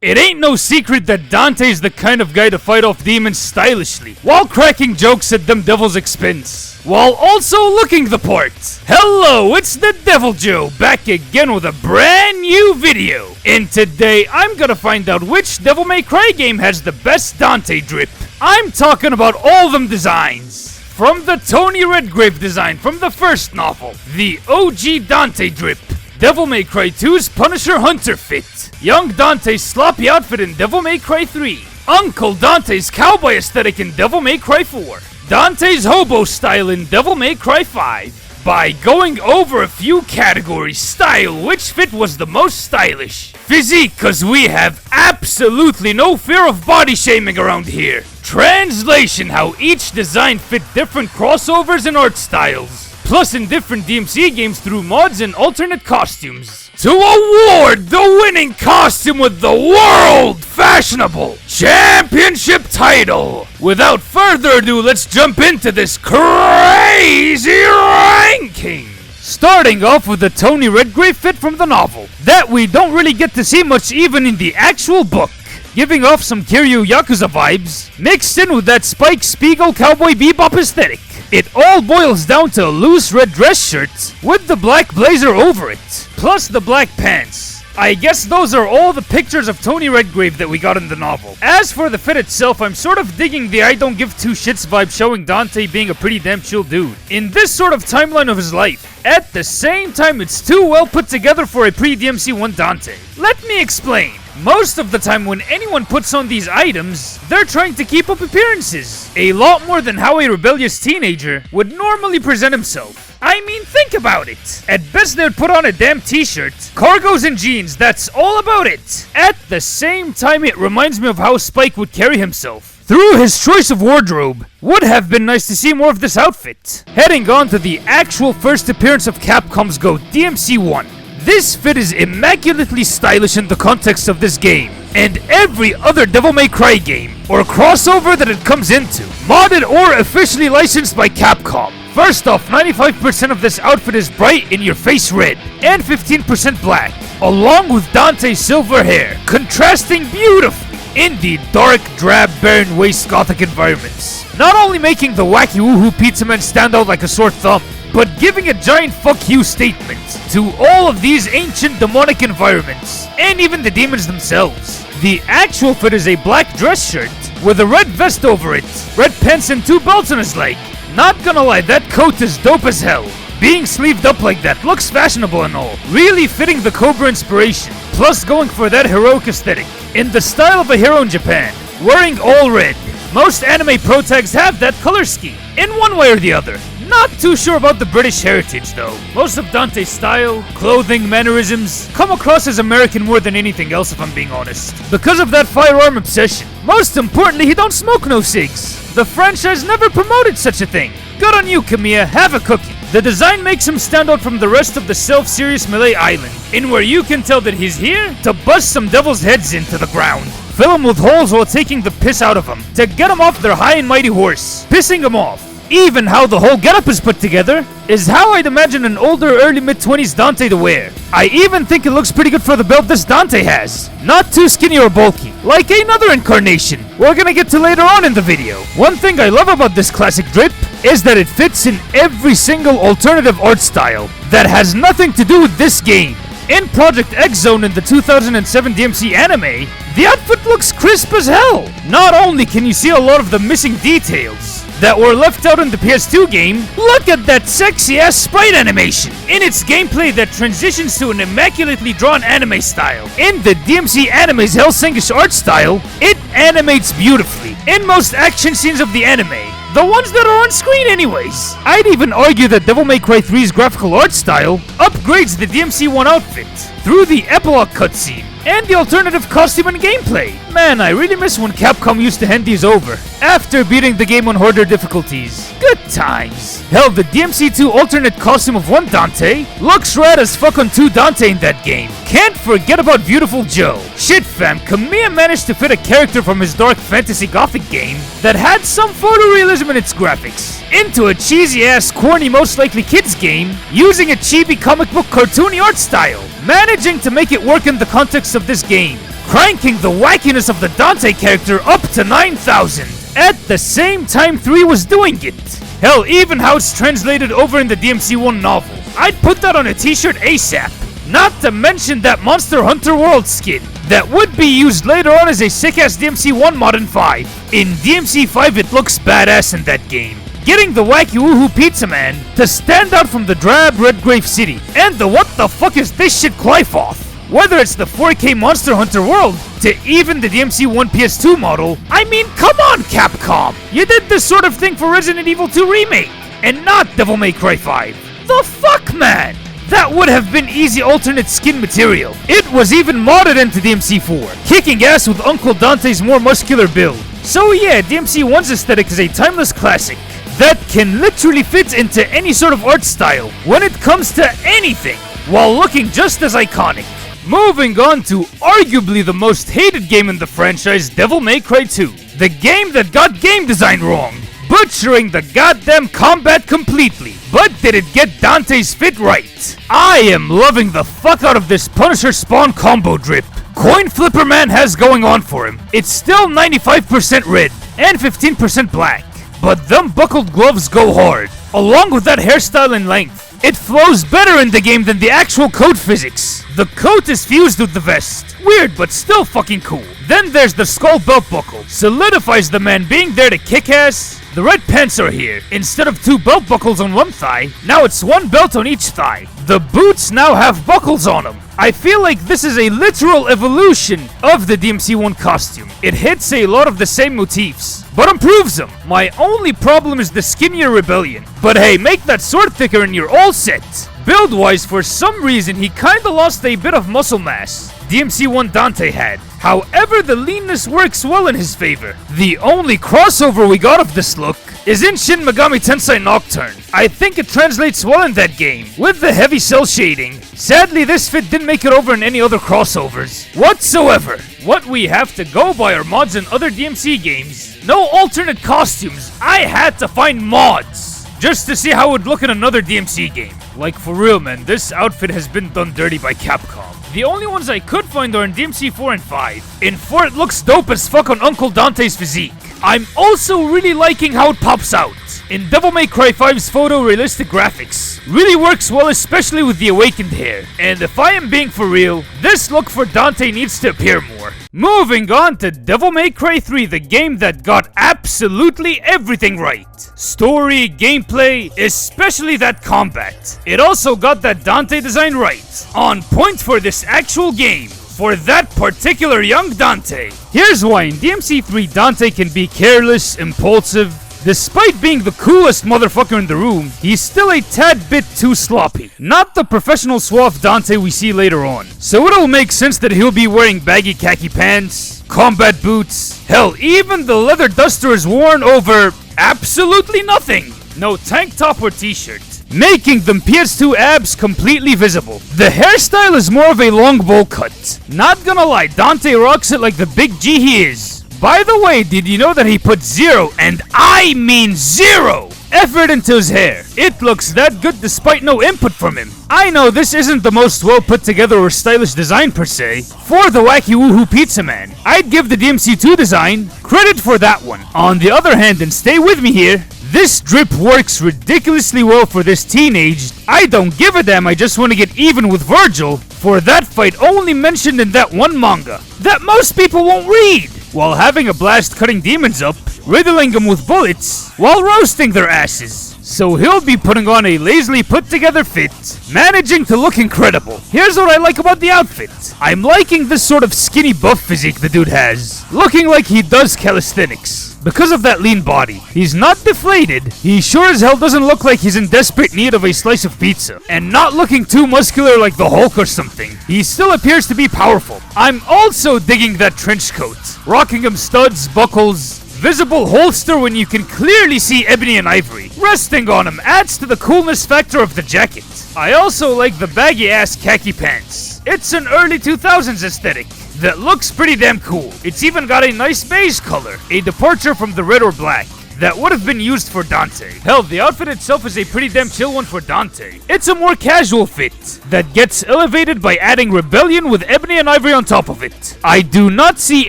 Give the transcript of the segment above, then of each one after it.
It ain't no secret that Dante's the kind of guy to fight off demons stylishly, while cracking jokes at them devil's expense, while also looking the part. Hello, it's the Devil Joe, back again with a brand new video. And today, I'm gonna find out which Devil May Cry game has the best Dante drip. I'm talking about all them designs. From the Tony Redgrave design from the first novel, the OG Dante drip, Devil May Cry 2's Punisher Hunter fit, Young Dante's sloppy outfit in Devil May Cry 3, Uncle Dante's cowboy aesthetic in Devil May Cry 4, Dante's hobo style in Devil May Cry 5. By going over a few categories, style, which fit was the most stylish? Physique, cause we have absolutely no fear of body shaming around here. Translation, how each design fit different crossovers and art styles. Plus in different DMC games through mods and alternate costumes. To award the winning costume with the World Fashionable Championship title. Without further ado, let's jump into this crazy ranking. Starting off with the Tony Redgrave fit from the novel, that we don't really get to see much even in the actual book. Giving off some Kiryu Yakuza vibes, mixed in with that Spike Spiegel Cowboy Bebop aesthetic. It all boils down to a loose red dress shirt with the black blazer over it, plus the black pants. I guess those are all the pictures of Tony Redgrave that we got in the novel. As for the fit itself, I'm sort of digging the I don't give two shits vibe, showing Dante being a pretty damn chill dude in this sort of timeline of his life. At the same time, it's too well put together for a pre-DMC1 Dante. Let me explain. Most of the time when anyone puts on these items, they're trying to keep up appearances. A lot more than how a rebellious teenager would normally present himself. I mean, think about it. At best they'd put on a damn t-shirt, cargos and jeans, that's all about it. At the same time, it reminds me of how Spike would carry himself. Through his choice of wardrobe, would have been nice to see more of this outfit. Heading on to the actual first appearance of Capcom's GOAT, DMC1. This fit is immaculately stylish in the context of this game, and every other Devil May Cry game, or crossover that it comes into, modded or officially licensed by Capcom. First off, 95% of this outfit is bright in your face red, and 15% black, along with Dante's silver hair, contrasting beautifully in the dark, drab, barren waste gothic environments. Not only making the wacky woohoo pizza man stand out like a sore thumb, but giving a giant fuck you statement to all of these ancient demonic environments, and even the demons themselves. The actual fit is a black dress shirt with a red vest over it, red pants and 2 belts on his leg. Not gonna lie, that coat is dope as hell. Being sleeved up like that looks fashionable and all, really fitting the Cobra inspiration, plus going for that heroic aesthetic, in the style of a hero in Japan, wearing all red. Most anime pro tags have that color scheme, in one way or the other. Not too sure about the British heritage though. Most of Dante's style, clothing, mannerisms come across as American more than anything else if I'm being honest. Because of that firearm obsession. Most importantly, he don't smoke no cigs. The franchise never promoted such a thing. Good on you, Kamiya, have a cookie. The design makes him stand out from the rest of the self-serious Malay island, in where you can tell that he's here to bust some devil's heads into the ground. Fill them with holes while taking the piss out of them, to get them off their high and mighty horse, pissing them off. Even how the whole getup is put together is how I'd imagine an older early mid-20s Dante to wear. I even think it looks pretty good for the build this Dante has. Not too skinny or bulky, like another incarnation we're gonna get to later on in the video. One thing I love about this classic drip is that it fits in every single alternative art style that has nothing to do with this game. In Project X Zone in the 2007 DMC anime, the outfit looks crisp as hell. Not only can you see a lot of the missing details that were left out in the PS2 game, look at that sexy ass sprite animation in its gameplay that transitions to an immaculately drawn anime style. In the DMC anime's Helsingish art style, it animates beautifully in most action scenes of the anime. The ones that are on screen anyways. I'd even argue that Devil May Cry 3's graphical art style upgrades the DMC1 outfit through the epilogue cutscene and the alternative costume and gameplay. Man, I really miss when Capcom used to hand these over after beating the game on harder difficulties. Good times. Hell, the DMC2 alternate costume of 1 Dante looks rad as fuck on 2 Dante in that game. Can't forget about Beautiful Joe. Shit fam, Kamiya managed to fit a character from his dark fantasy gothic game that had some photorealism in its graphics into a cheesy ass corny most likely kids game using a chibi comic book cartoony art style, managing to make it work in the context of this game. cranking the wackiness of the Dante character up to 9,000. At the same time 3 was doing it. Hell, even how it's translated over in the DMC1 novel. I'd put that on a t-shirt ASAP. Not to mention that Monster Hunter World skin that would be used later on as a sick-ass DMC1 mod in 5. In DMC5 it looks badass in that game. Getting the wacky woohoo pizza man to stand out from the drab Redgrave City and the what the fuck is this shit Clyfoth. Whether it's the 4K Monster Hunter World to even the DMC1 PS2 model, I mean come on Capcom! You did this sort of thing for Resident Evil 2 Remake and not Devil May Cry 5. The fuck man! That would have been easy alternate skin material. It was even modded into DMC4, kicking ass with Uncle Dante's more muscular build. So yeah, DMC1's aesthetic is a timeless classic that can literally fit into any sort of art style when it comes to anything, while looking just as iconic. Moving on to arguably the most hated game in the franchise, Devil May Cry 2. The game that got game design wrong, butchering the goddamn combat completely. But did it get Dante's fit right? I am loving the fuck out of this Punisher spawn combo drip Coin Flipper Man has going on for him. It's still 95% red and 15% black. But them buckled gloves go hard. Along with that hairstyle and length, it flows better in the game than the actual coat physics. The coat is fused with the vest. Weird, but still fucking cool. Then there's the skull belt buckle. Solidifies the man being there to kick ass. The red pants are here. Instead of 2 belt buckles on one thigh, now it's 1 belt on each thigh. The boots now have buckles on them. I feel like this is a literal evolution of the DMC1 costume. It hits a lot of the same motifs, but improves them. My only problem is the skinnier Rebellion. But hey, make that sword thicker and you're all set. Build-wise, for some reason, he kinda lost a bit of muscle mass DMC1 Dante had. However, the leanness works well in his favor. The only crossover we got of this look is in Shin Megami Tensei Nocturne. I think it translates well in that game, with the heavy cell shading. Sadly, this fit didn't make it over in any other crossovers whatsoever. What we have to go by are mods in other DMC games. No alternate costumes. I had to find mods just to see how it would look in another DMC game. Like for real man, this outfit has been done dirty by Capcom. The only ones I could find are in DMC4 and 5. In 4 it looks dope as fuck on Uncle Dante's physique. I'm also really liking how it pops out. In Devil May Cry 5's photorealistic graphics. Really works well, especially with the awakened hair. And if I am being for real, this look for Dante needs to appear more. Moving on to Devil May Cry 3, the game that got absolutely everything right. Story, gameplay, especially that combat. It also got that Dante design right. On point for this actual game. For that particular young Dante. Here's why in DMC3 Dante can be careless, impulsive. Despite being the coolest motherfucker in the room, he's still a tad bit too sloppy. Not the professional suave Dante we see later on. So it'll make sense that he'll be wearing baggy khaki pants, combat boots. Hell, even the leather duster is worn over absolutely nothing. No tank top or t-shirt, making them PS2 abs completely visible. The hairstyle is more of a long bowl cut. Not gonna lie, Dante rocks it like the big G he is. By the way, did you know that he put 0, and I mean 0, effort into his hair? It looks that good despite no input from him. I know this isn't the most well put together or stylish design per se for the wacky woohoo pizza man. I'd give the DMC2 design credit for that one. On the other hand, and stay with me here, this drip works ridiculously well for this teenaged, I don't give a damn, I just want to get even with Virgil for that fight only mentioned in that one manga that most people won't read, while having a blast cutting demons up, riddling them with bullets, while roasting their asses. So he'll be putting on a lazily put together fit, managing to look incredible. Here's what I like about the outfit. I'm liking this sort of skinny buff physique the dude has, looking like he does calisthenics. Because of that lean body, he's not deflated. He sure as hell doesn't look like he's in desperate need of a slice of pizza. And not looking too muscular like the Hulk or something. He still appears to be powerful. I'm also digging that trench coat. Rocking him studs, buckles, visible holster when you can clearly see ebony and ivory. Resting on him adds to the coolness factor of the jacket. I also like the baggy ass khaki pants. It's an early 2000s aesthetic that looks pretty damn cool. It's even got a nice beige color, a departure from the red or black. that would have been used for Dante. Hell, the outfit itself is a pretty damn chill one for Dante. It's a more casual fit that gets elevated by adding Rebellion with Ebony and Ivory on top of it. I do not see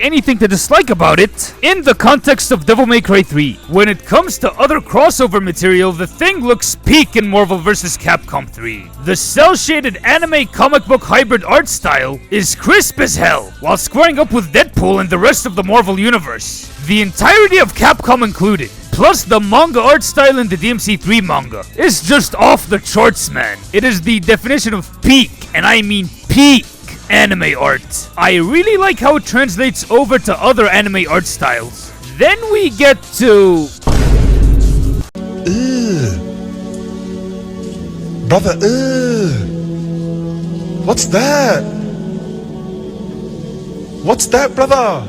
anything to dislike about it in the context of Devil May Cry 3. When it comes to other crossover material, the thing looks peak in Marvel vs. Capcom 3. The cel-shaded anime comic book hybrid art style is crisp as hell, while squaring up with Deadpool and the rest of the Marvel universe. The entirety of Capcom included, plus the manga art style in the DMC3 manga, is just off the charts, man. It is the definition of peak, and I mean peak, anime art. I really like how it translates over to other anime art styles. Then we get to... Brother, what's that? What's that, brother?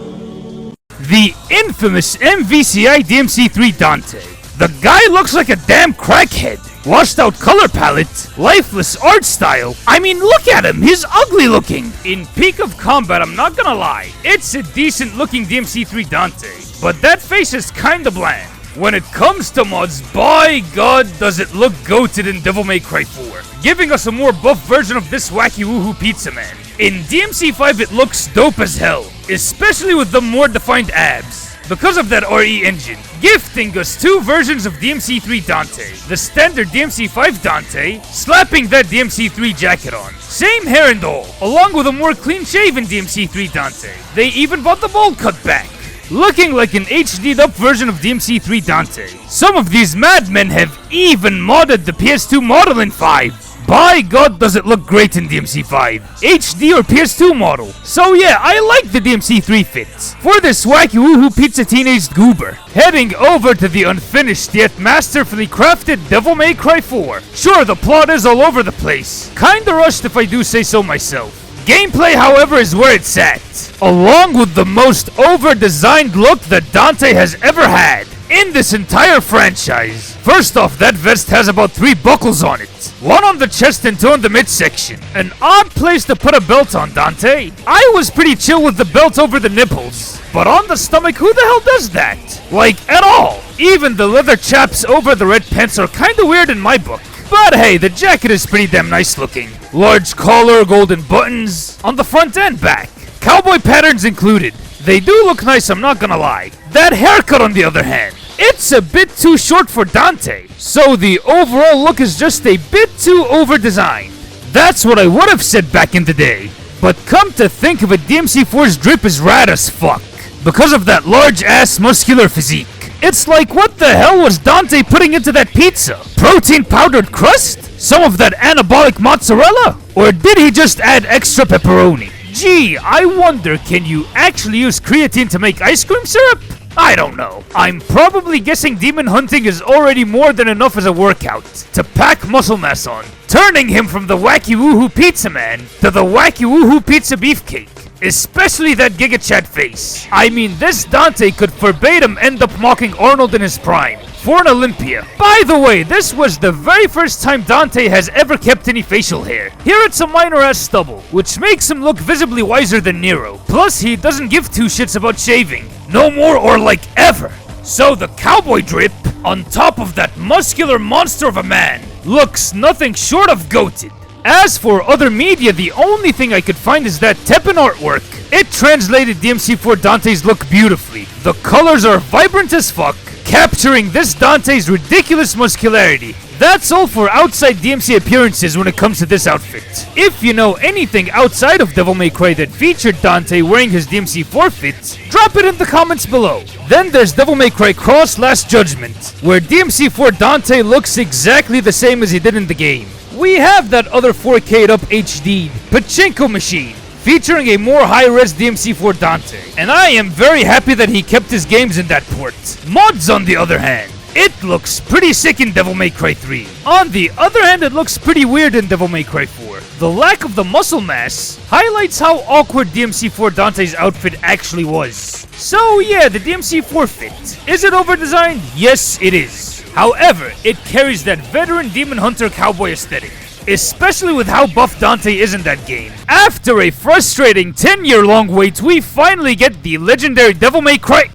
The infamous MVCI DMC3 Dante. The guy looks like a damn crackhead. Washed out color palette, lifeless art style. I mean, look at him, he's ugly looking. In peak of combat, I'm not gonna lie, it's a decent looking DMC3 Dante, but that face is kinda bland. When it comes to mods, by God does it look goated in Devil May Cry 4, giving us a more buff version of this wacky woohoo pizza man. In DMC5 it looks dope as hell, especially with the more defined abs, because of that RE engine, gifting us two versions of DMC3 Dante, the standard DMC5 Dante, slapping that DMC3 jacket on. Same hair and all, along with a more clean-shaven DMC3 Dante. They even brought the bowl cut back, looking like an HD'd up version of DMC3 Dante. Some of these madmen have even modded the PS2 model in 5. By God does it look great in DMC5, HD or PS2 model. So yeah, I like the DMC3 fits for this wacky woohoo pizza teenage goober. Heading over to the unfinished yet masterfully crafted Devil May Cry 4. Sure, the plot is all over the place, kinda rushed if I do say so myself. Gameplay, however, is where it's at, along with the most over-designed look that Dante has ever had in this entire franchise. First off, that vest has about 3 buckles on it. One on the chest and 2 on the midsection. An odd place to put a belt on, Dante. I was pretty chill with the belt over the nipples, but on the stomach, who the hell does that? Like, at all. Even the leather chaps over the red pants are kinda weird in my book. But hey, the jacket is pretty damn nice looking. Large collar, golden buttons on the front and back. Cowboy patterns included. They do look nice, I'm not gonna lie. That haircut, on the other hand, it's a bit too short for Dante. So the overall look is just a bit too over-designed. That's what I would have said back in the day. But come to think of it, DMC4's drip is rad as fuck, because of that large-ass muscular physique. It's like, what the hell was Dante putting into that pizza? Protein powdered crust? Some of that anabolic mozzarella? Or did he just add extra pepperoni? Gee, I wonder, can you actually use creatine to make ice cream syrup? I don't know. I'm probably guessing demon hunting is already more than enough as a workout to pack muscle mass on, turning him from the wacky woohoo pizza man to the wacky woohoo pizza beefcake. Especially that Giga Chat face. I mean, this Dante could verbatim end up mocking Arnold in his prime for an Olympia. By the way, this was the very first time Dante has ever kept any facial hair. Here it's a minor ass stubble, which makes him look visibly wiser than Nero. Plus, he doesn't give two shits about shaving. No more or like ever. So the cowboy drip, on top of that muscular monster of a man, looks nothing short of goated. As for other media, the only thing I could find is that Teppen artwork. It translated DMC4 Dante's look beautifully. The colors are vibrant as fuck, capturing this Dante's ridiculous muscularity. That's all for outside DMC appearances when it comes to this outfit. If you know anything outside of Devil May Cry that featured Dante wearing his DMC4 fit, drop it in the comments below. Then there's Devil May Cry Cross Last Judgment, where DMC4 Dante looks exactly the same as he did in the game. We have that other 4K'd up HD Pachinko machine, featuring a more high-res DMC4 Dante. And I am very happy that he kept his games in that port. Mods, on the other hand, it looks pretty sick in Devil May Cry 3. On the other hand, it looks pretty weird in Devil May Cry 4. The lack of the muscle mass highlights how awkward DMC4 Dante's outfit actually was. So yeah, the DMC4 fit. Is it over-designed? Yes, it is. However, it carries that veteran demon hunter cowboy aesthetic, especially with how buff Dante is in that game. After a frustrating 10-year-long wait, we finally get the legendary Devil May Cry.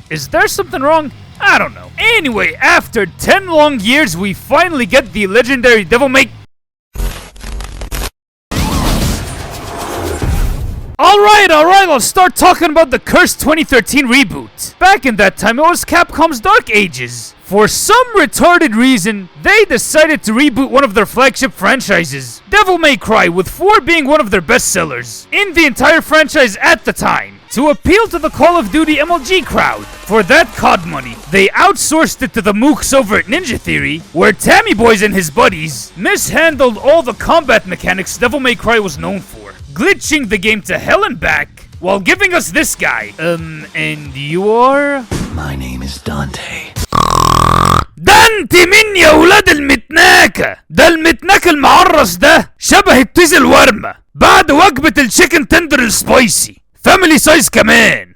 Is there something wrong? I don't know. Anyway, after 10 long years, we finally get the legendary Devil May... Alright, let's start talking about the cursed 2013 reboot. Back in that time, it was Capcom's Dark Ages. For some retarded reason, they decided to reboot one of their flagship franchises, Devil May Cry, with 4 being one of their best sellers in the entire franchise at the time. To appeal to the Call of Duty MLG crowd, for that COD money, they outsourced it to the mooks over at Ninja Theory, where Tammy Boys and his buddies mishandled all the combat mechanics Devil May Cry was known for, glitching the game to hell and back, while giving us this guy. And you are? My name is Dante. دانتي مين يا ولاد المتناكة؟ ده المتناك المعرس ده شبه التيز الورمة بعد وجبة الشيكن تندر السبايسي فاميلي سايز كمان.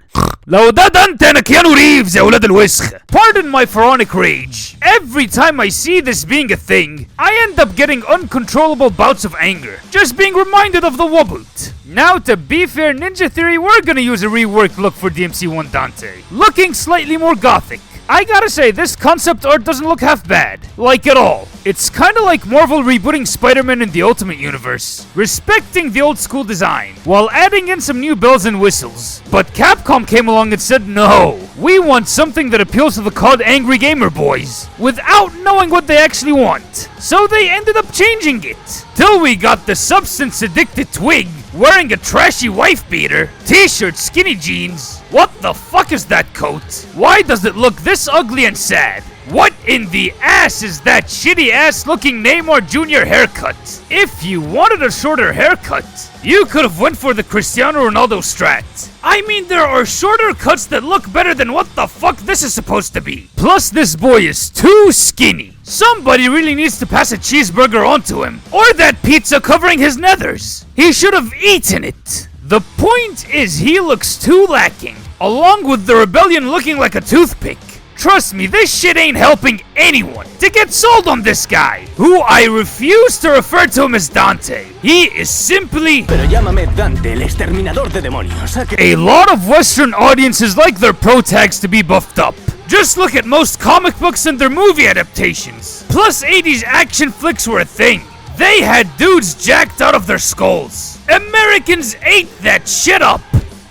لو ده دانتي انا كيانو ريفز يا ولاد الوسخة. Pardon my pharaonic rage. Every time I see this being a thing, I end up getting uncontrollable bouts of anger, just being reminded of the Wobbled. Now to be fair, Ninja Theory, we're gonna use a reworked look for DMC1 Dante, looking slightly more gothic. I gotta say, this concept art doesn't look half bad. Like at all. It's kinda like Marvel rebooting Spider-Man in the Ultimate Universe, respecting the old school design, while adding in some new bells and whistles. But Capcom came along and said, no, we want something that appeals to the COD angry gamer boys, without knowing what they actually want. So they ended up changing it, till we got the substance-addicted Twig, wearing a trashy wife beater, t-shirt, skinny jeans. What the fuck is that coat? Why does it look this ugly and sad? What in the ass is that shitty ass looking Neymar Jr. haircut? If you wanted a shorter haircut, you could have went for the Cristiano Ronaldo strat. I mean, there are shorter cuts that look better than what the fuck this is supposed to be. Plus, this boy is too skinny. Somebody really needs to pass a cheeseburger onto him, or that pizza covering his nethers. He should have eaten it. The point is, he looks too lacking, along with the rebellion looking like a toothpick. Trust me, this shit ain't helping anyone to get sold on this guy, who I refuse to refer to him as Dante. He is simply... Pero llámame Dante, el exterminador de demonios. A lot of Western audiences like their pro tags to be buffed up. Just look at most comic books and their movie adaptations. Plus 80s action flicks were a thing. They had dudes jacked out of their skulls. Americans ate that shit up.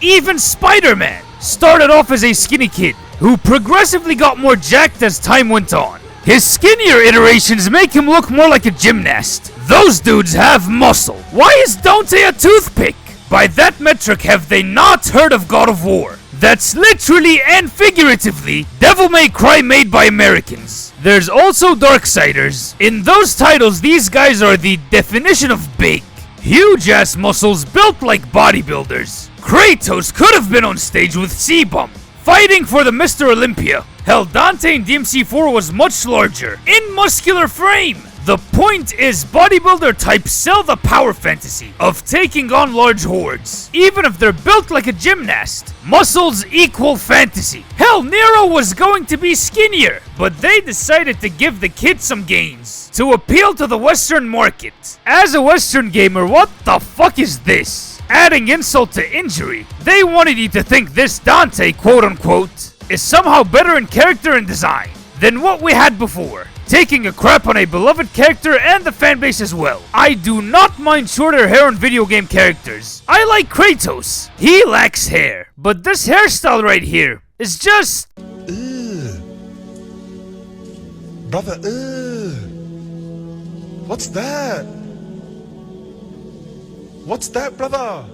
Even Spider-Man started off as a skinny kid, who progressively got more jacked as time went on. His skinnier iterations make him look more like a gymnast. Those dudes have muscle. Why is Dante a toothpick? By that metric, have they not heard of God of War? That's literally and figuratively Devil May Cry made by Americans. There's also Darksiders. In those titles, these guys are the definition of big. Huge ass muscles built like bodybuilders. Kratos could have been on stage with C-Bum, fighting for the Mr. Olympia. Hell, Dante in DMC4 was much larger, in muscular frame. The point is, bodybuilder types sell the power fantasy of taking on large hordes, even if they're built like a gymnast. Muscles equal fantasy. Hell, Nero was going to be skinnier, but they decided to give the kid some gains to appeal to the Western market. As a Western gamer, what the fuck is this? Adding insult to injury, they wanted you to think this Dante, quote unquote, is somehow better in character and design than what we had before, taking a crap on a beloved character and the fanbase as well. I do not mind shorter hair on video game characters. I like Kratos. He lacks hair, but this hairstyle right here is just... Brother, what's that? What's that, brother?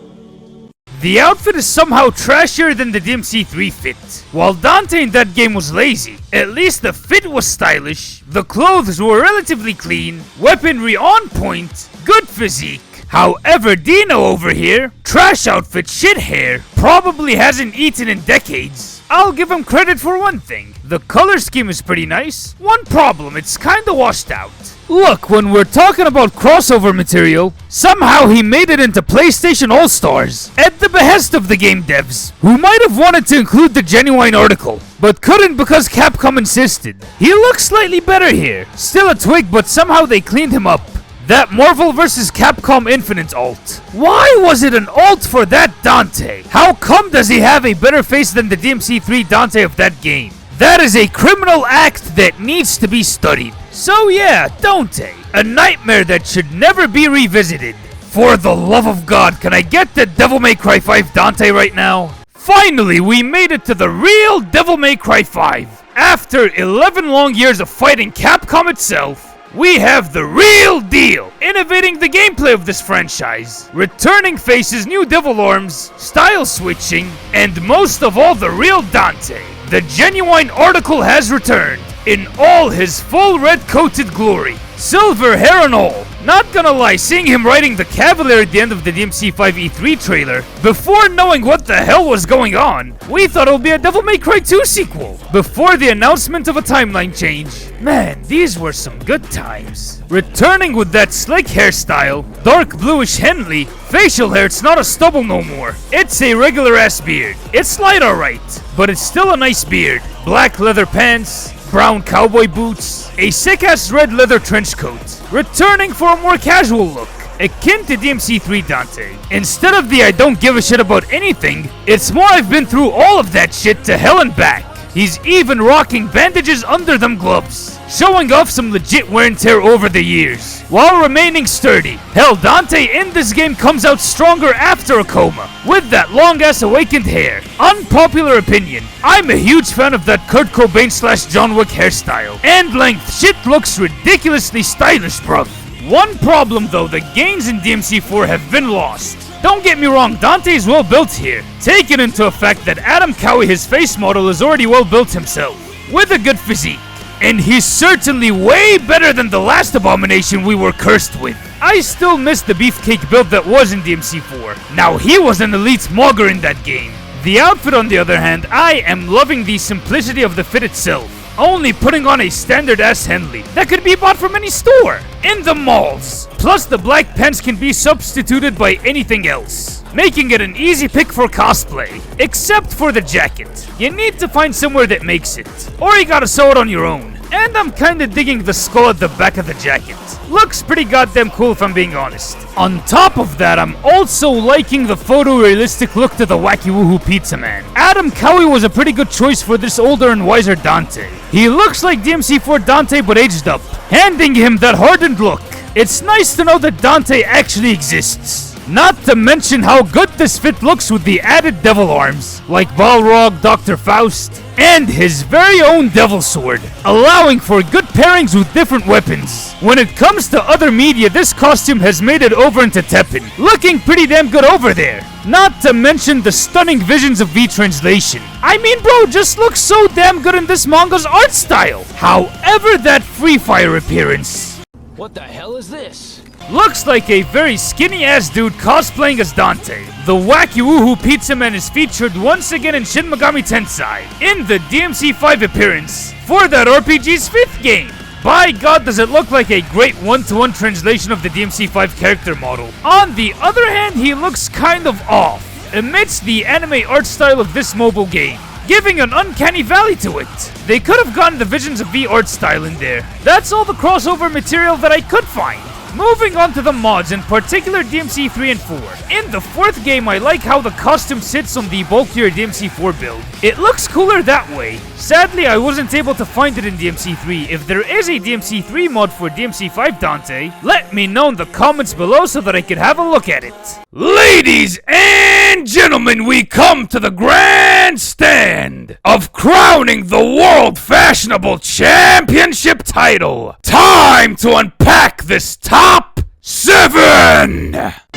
The outfit is somehow trashier than the DMC3 fit. While Dante in that game was lazy, at least the fit was stylish, the clothes were relatively clean, weaponry on point, good physique. However, Dino over here, trash outfit, shit hair, probably hasn't eaten in decades. I'll give him credit for one thing. The color scheme is pretty nice. One problem, it's kinda washed out. Look, when we're talking about crossover material, somehow he made it into PlayStation All-Stars at the behest of the game devs, who might have wanted to include the genuine article, but couldn't because Capcom insisted. He looks slightly better here. Still a twig, but somehow they cleaned him up. That Marvel vs. Capcom Infinite alt. Why was it an alt for that Dante? How come does he have a better face than the DMC3 Dante of that game? That is a criminal act that needs to be studied. So yeah, Dante. A nightmare that should never be revisited. For the love of God, can I get the Devil May Cry 5 Dante right now? Finally, we made it to the real Devil May Cry 5. After 11 long years of fighting Capcom itself, we have the real deal, innovating the gameplay of this franchise, returning faces, new devil arms, style switching, and most of all the real Dante. The genuine article has returned, in all his full red-coated glory, silver hair and all. Not gonna lie, seeing him riding the Cavalier at the end of the DMC5 E3 trailer, before knowing what the hell was going on, we thought it would be a Devil May Cry 2 sequel, before the announcement of a timeline change. Man, these were some good times. Returning with that slick hairstyle, dark bluish Henley, facial hair, it's not a stubble no more. It's a regular ass beard. It's light alright, but it's still a nice beard. Black leather pants, brown cowboy boots, a sick-ass red leather trench coat, returning for a more casual look, akin to DMC3 Dante. Instead of the I don't give a shit about anything, it's more I've been through all of that shit to hell and back. He's even rocking bandages under them gloves, showing off some legit wear and tear over the years, while remaining sturdy. Hell, Dante in this game comes out stronger after a coma, with that long-ass awakened hair. Unpopular opinion, I'm a huge fan of that Kurt Cobain / John Wick hairstyle. And length, shit looks ridiculously stylish, bruv. One problem though, the gains in DMC4 have been lost. Don't get me wrong, Dante is well built here. Taking into effect that Adam Cowie, his face model, is already well built himself, with a good physique. And he's certainly way better than the last Abomination we were cursed with. I still miss the beefcake build that was in DMC4. Now he was an elite mogger in that game. The outfit on the other hand, I am loving the simplicity of the fit itself. Only putting on a standard ass Henley that could be bought from any store in the malls. Plus the black pants can be substituted by anything else, making it an easy pick for cosplay, except for the jacket. You need to find somewhere that makes it, or you gotta sew it on your own. And I'm kinda digging the skull at the back of the jacket. Looks pretty goddamn cool if I'm being honest. On top of that, I'm also liking the photorealistic look to the wacky woohoo pizza man. Adam Cowie was a pretty good choice for this older and wiser Dante. He looks like DMC4 Dante but aged up, handing him that hardened look. It's nice to know that Dante actually exists. Not to mention how good this fit looks with the added devil arms, like Balrog, Dr. Faust, and his very own devil sword, allowing for good pairings with different weapons. When it comes to other media, this costume has made it over into Teppen, looking pretty damn good over there. Not to mention the stunning visions of V-translation. I mean bro, just looks so damn good in this manga's art style. However, that Free Fire appearance, What the hell is this? looks like a very skinny ass dude cosplaying as Dante. The wacky woohoo pizza man is featured once again in Shin Megami Tensei in the DMC5 appearance for that RPG's 5th game. By God, does it look like a great one-to-one translation of the DMC5 character model. On the other hand, he looks kind of off amidst the anime art style of this mobile game, giving an uncanny valley to it. They could have gotten the Visions of V art style in there. That's all the crossover material that I could find. Moving on to the mods, in particular DMC3 and 4. In the 4th game, I like how the costume sits on the bulkier DMC4 build. It looks cooler that way. Sadly, I wasn't able to find it in DMC3. If there is a DMC3 mod for DMC5 Dante, let me know in the comments below so that I can have a look at it. Ladies and gentlemen, we come to the grand stand of crowning the World Fashionable Championship title. Time to unpack this top 7!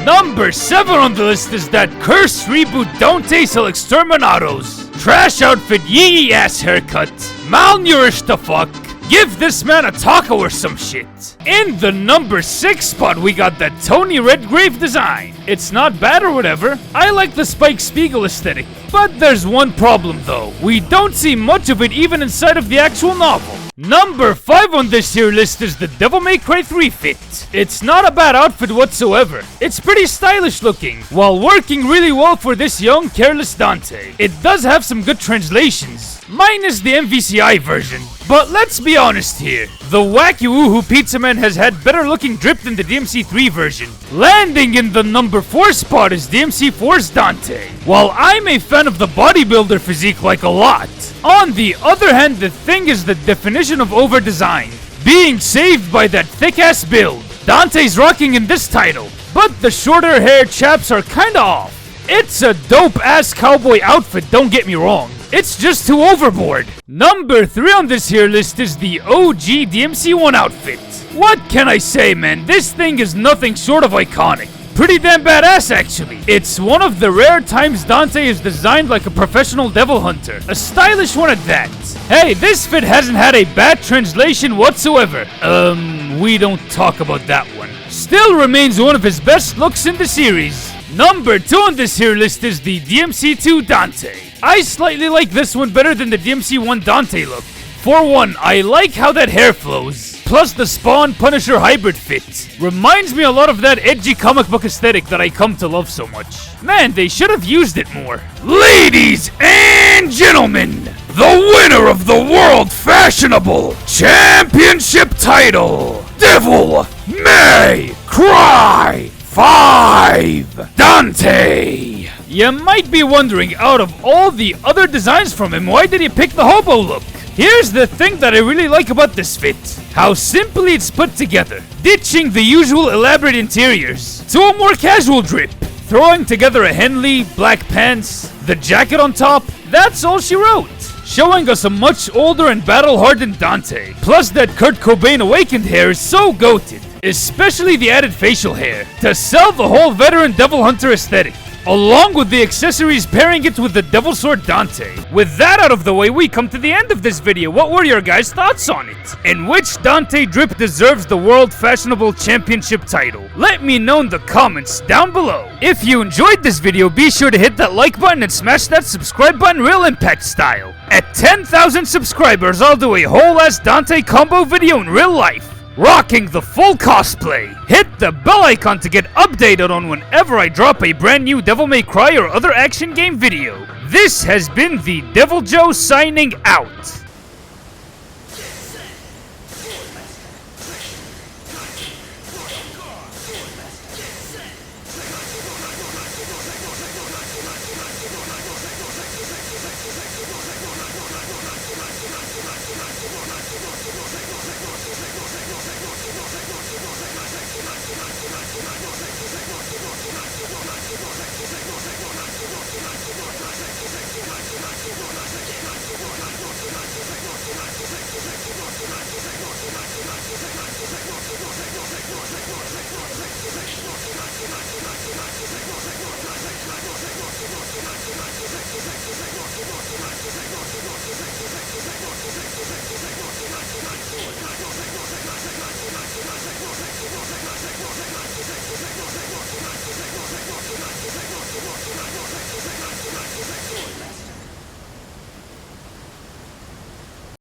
Number 7 on the list is that cursed reboot Dante El Exterminados. Trash outfit, yee ass haircut, malnourished the fuck. Give this man a taco or some shit. In the number 6 spot, we got that Tony Redgrave design. It's not bad or whatever. I like the Spike Spiegel aesthetic. But there's one problem though. We don't see much of it even inside of the actual novel. Number 5 on this here list is the Devil May Cry 3 fit. It's not a bad outfit whatsoever. It's pretty stylish looking, while working really well for this young, careless Dante. It does have some good translations, minus the MVCI version. But let's be honest here, the wacky woohoo pizza man has had better looking drip than the DMC3 version. Landing in the number 4 spot is DMC4's Dante. While I'm a fan of the bodybuilder physique like a lot, on the other hand, the thing is the definition of over-design, being saved by that thick-ass build Dante's rocking in this title. But the shorter hair chaps are kinda off. It's a dope-ass cowboy outfit, don't get me wrong. It's just too overboard. Number 3 on this here list is the OG DMC1 outfit. What can I say, man? This thing is nothing short of iconic. Pretty damn badass, actually. It's one of the rare times Dante is designed like a professional devil hunter. A stylish one at that. Hey, this fit hasn't had a bad translation whatsoever. We don't talk about that one. Still remains one of his best looks in the series. Number 2 on this here list is the DMC2 Dante. I slightly like this one better than the DMC1 Dante look. For one, I like how that hair flows. Plus the Spawn Punisher hybrid fit. Reminds me a lot of that edgy comic book aesthetic that I come to love so much. Man, they should have used it more. Ladies and gentlemen, the winner of the World Fashionable Championship title, Devil May Cry 5 Dante. You might be wondering, out of all the other designs from him, why did he pick the hobo look? Here's the thing that I really like about this fit. How simply it's put together. Ditching the usual elaborate interiors to a more casual drip. Throwing together a Henley, black pants, the jacket on top. That's all she wrote. Showing us a much older and battle-hardened Dante. Plus that Kurt Cobain awakened hair is so goated. Especially the added facial hair. To sell the whole veteran devil hunter aesthetic. Along with the accessories pairing it with the Devil Sword Dante. With that out of the way, we come to the end of this video. What were your guys' thoughts on it? And which Dante drip deserves the World Fashionable Championship title? Let me know in the comments down below. If you enjoyed this video, be sure to hit that like button and smash that subscribe button real impact style. At 10,000 subscribers, I'll do a whole ass Dante combo video in real life. Rocking the full cosplay. Hit the bell icon to get updated on whenever I drop a brand new Devil May Cry or other action game video. This has been the Devil Joe signing out.